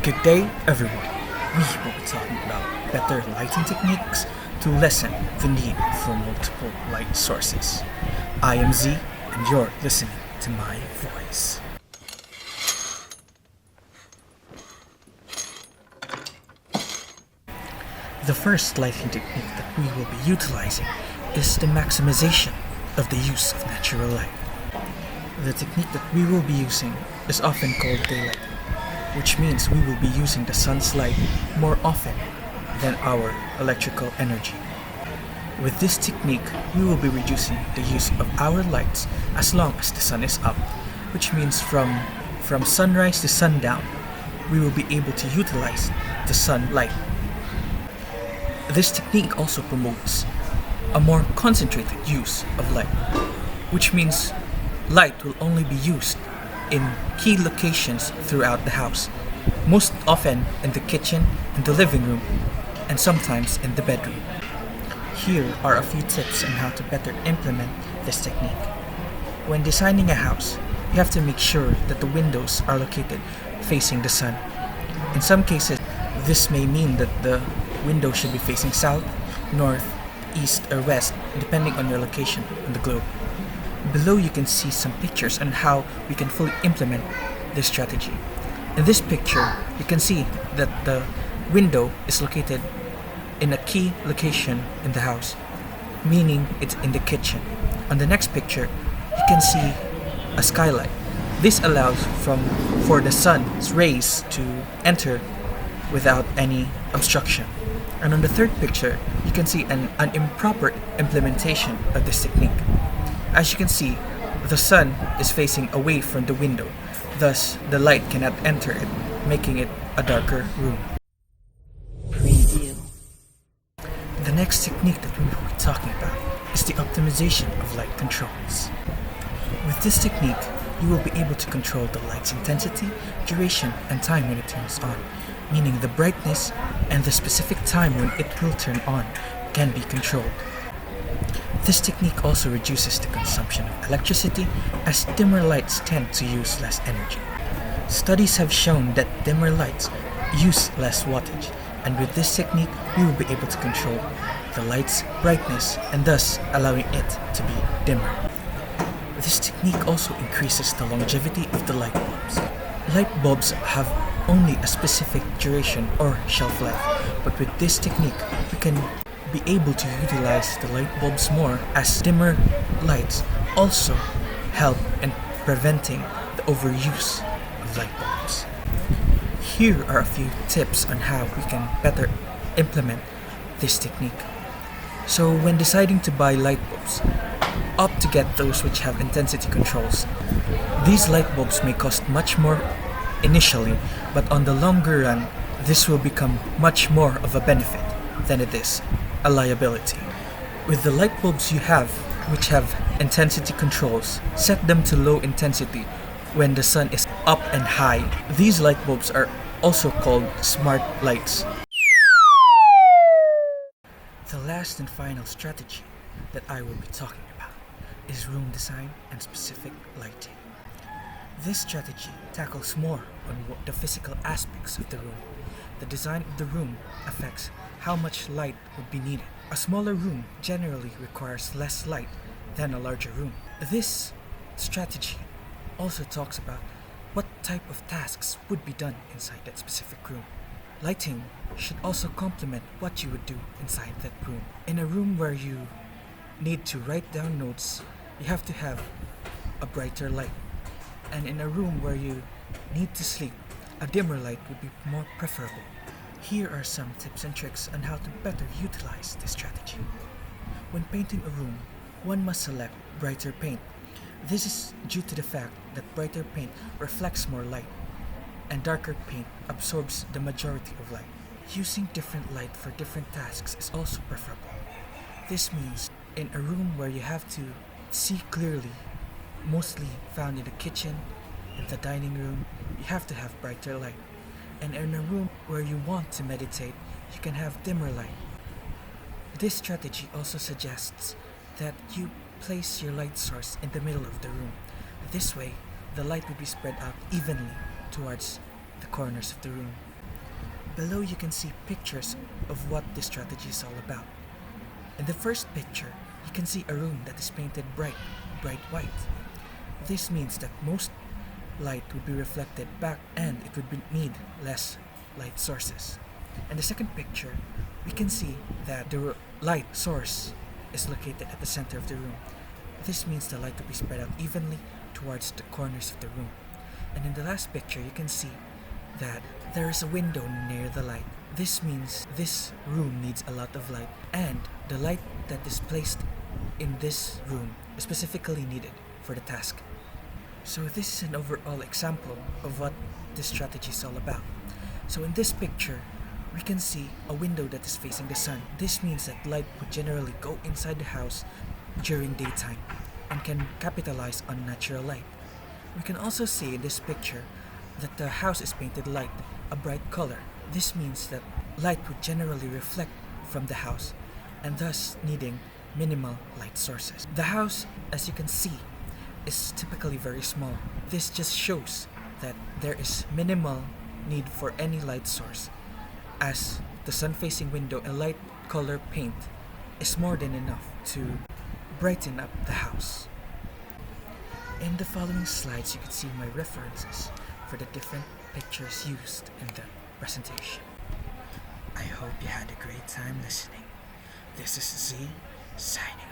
Good day, everyone. We will be talking about better lighting techniques to lessen the need for multiple light sources. I am Z, and you're listening to my voice. The first lighting technique that we will be utilizing is the maximization of the use of natural light. The technique that we will be using is often called daylight, which means we will be using the sun's light more often than our electrical energy. With this technique, we will be reducing the use of our lights as long as the sun is up, which means from sunrise to sundown, we will be able to utilize the sunlight. This technique also promotes a more concentrated use of light, which means light will only be used in key locations throughout the house, most often in the kitchen, in the living room, and sometimes in the bedroom. Here are a few tips on how to better implement this technique. When designing a house, you have to make sure that the windows are located facing the sun. In some cases, this may mean that the window should be facing south, north, east, or west, depending on your location on the globe. Below you can see some pictures on how we can fully implement this strategy. In this picture, you can see that the window is located in a key location in the house, meaning it's in the kitchen. On the next picture, you can see a skylight. This allows for the sun's rays to enter without any obstruction. And on the third picture, you can see an improper implementation of this technique. As you can see, the sun is facing away from the window, thus the light cannot enter it, making it a darker room. Preview. The next technique that we will be talking about is the optimization of light controls. With this technique, you will be able to control the light's intensity, duration, and time when it turns on, meaning the brightness and the specific time when it will turn on can be controlled. This technique also reduces the consumption of electricity, as dimmer lights tend to use less energy. Studies have shown that dimmer lights use less wattage, and with this technique, we will be able to control the light's brightness and thus allowing it to be dimmer. This technique also increases the longevity of the light bulbs. Light bulbs have only a specific duration or shelf life, but with this technique, we can be able to utilize the light bulbs more, as dimmer lights also help in preventing the overuse of light bulbs. Here are a few tips on how we can better implement this technique. So when deciding to buy light bulbs, opt to get those which have intensity controls. These light bulbs may cost much more initially, but on the longer run, this will become much more of a benefit than it is a liability. With the light bulbs you have, which have intensity controls, set them to low intensity when the sun is up and high. These light bulbs are also called smart lights. The last and final strategy that I will be talking about is room design and specific lighting. This strategy tackles more on the physical aspects of the room. The design of the room affects how much light would be needed. A smaller room generally requires less light than a larger room. This strategy also talks about what type of tasks would be done inside that specific room. Lighting should also complement what you would do inside that room. In a room where you need to write down notes, you have to have a brighter light. And in a room where you need to sleep, a dimmer light would be more preferable. Here are some tips and tricks on how to better utilize this strategy. When painting a room, one must select brighter paint. This is due to the fact that brighter paint reflects more light, and darker paint absorbs the majority of light. Using different light for different tasks is also preferable. This means in a room where you have to see clearly, mostly found in the kitchen, in the dining room, you have to have brighter light. And in a room where you want to meditate, you can have dimmer light. This strategy also suggests that you place your light source in the middle of the room. This way, the light will be spread out evenly towards the corners of the room. Below you can see pictures of what this strategy is all about. In the first picture, you can see a room that is painted bright white. This means that most light would be reflected back and it would need less light sources. In the second picture, we can see that the light source is located at the center of the room. This means the light will be spread out evenly towards the corners of the room. And in the last picture, you can see that there is a window near the light. This means this room needs a lot of light, and the light that is placed in this room is specifically needed for the task. So this is an overall example of what this strategy is all about. So in this picture, we can see a window that is facing the sun. This means that light would generally go inside the house during daytime and can capitalize on natural light. We can also see in this picture that the house is painted light, a bright color. This means that light would generally reflect from the house and thus needing minimal light sources. The house, as you can see, is typically very small. This just shows that there is minimal need for any light source, as the sun-facing window and light color paint is more than enough to brighten up the house. In the following slides, you can see my references for the different pictures used in the presentation. I hope you had a great time listening. This is Z, signing